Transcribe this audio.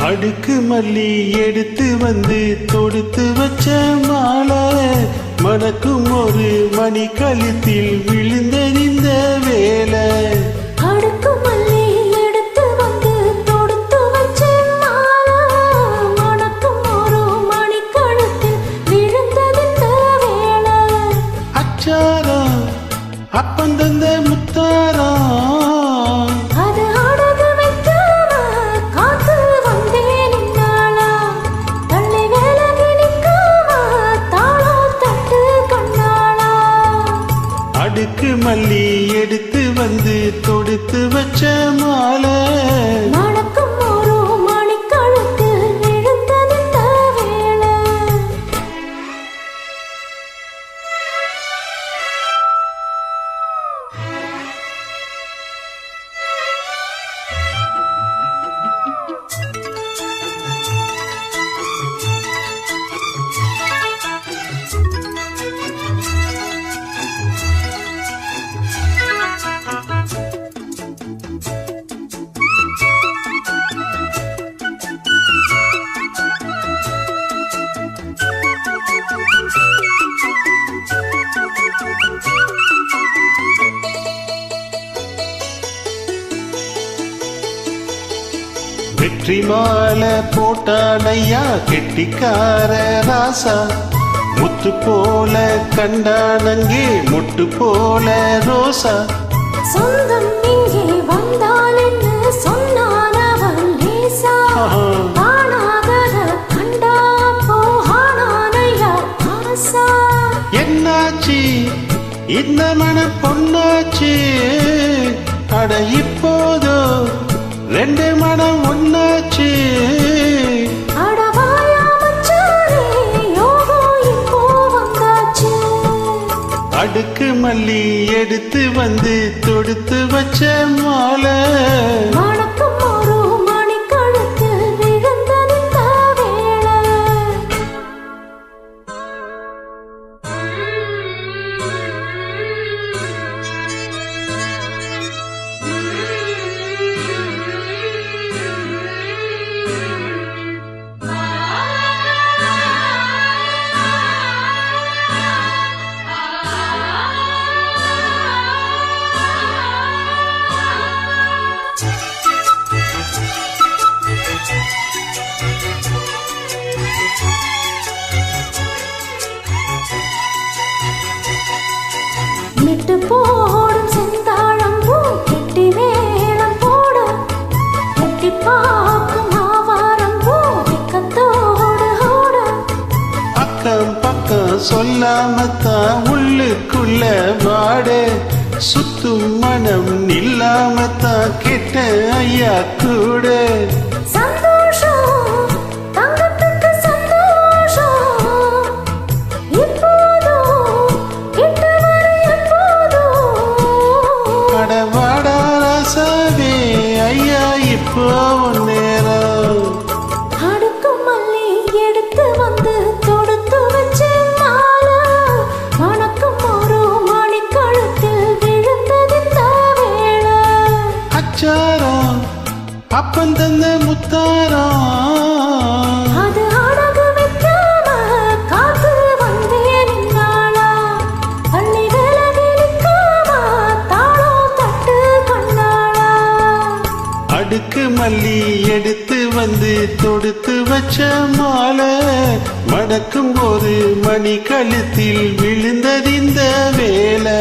அடுக்கு மல்லி எடுத்து வந்து தொடுத்து வச்ச மாலை மணக்கும் ஒரு மணி கழுத்தில் விழுந்தறிந்த வேலை. அடுக்கு மல்லி எடுத்து வந்து தொடுத்து வச்ச மாலை மணக்கும் ஒரு மணி கழுத்தில் விழுந்தறிந்த வேலை. அச்சாரம் அப்பந்தந்த முத்தாரம் அடுக்கு மல்லி எடுத்து வந்து தொடுத்து வச்ச மாலை மணக்கும் ஒரு மணி கழுத்தில் விழுந்தறிந்த வேலை. வெற்றி மாலை போட்டானையா கெட்டிக்கார ராசா முத்து போல கண்டானங்கே முட்டு போல ரோசா. சொந்தம் இங்கே வந்தால் என்று சொன்னான் அவன் லேசா காணாதத கண்டா போகானையா ஆசா. என்னாச்சு இந்த மன பொண்ணாச்சு அட இப்போதோ ரெண்டு மனம் ஒன்னாச்சு. அடுக்கு மல்லி எடுத்து வந்து தொடுத்து வச்ச மாலை மணக்கும் ஒரு மணி கழுத்தில் விழுந்தறிந்த வேலை. மெட்டு போடும் செந்தாழம் பூ கெட்டி மேளம் போட கெட்டி பார்க்கும் ஆவாரம் பூ வெக்கத்தோடு ஓட. பக்கம் பக்கம் சொல்லாமத்தான் உள்ளுக்குள்ள வாட சுத்தும் மனம் இல்லாமத்தான் கெட்ட ஐயா கூட. சந்தோஷம் தங்கத்துக்கு சந்தோஷம் இப்போதோ கிட்ட வர எப்போதோ. அடவாடா ராசாவே ஐயா இப்போ நேரம். அடுக்கு மல்லி எடுத்து வந்து தொடுத்து வச்ச மாலை மணக்கும் ஒரு மணி கழுத்தில் விழுந்தறிந்த வேலை. அச்சாரம் அப்பந்தந்த முத்தாரம் அது அழகு வைக்காம காத்து வந்தேன் இந்நாளா. பள்ளி விலகி நிற்காம தாளம் தட்டு கண்ணாளா. அடுக்கு மல்லி எடுத்து வந்து தொடுத்து வச்ச மாலை மடக்கும் ஒரு மணி கழுத்தில் விழுந்தறிந்த வேலை.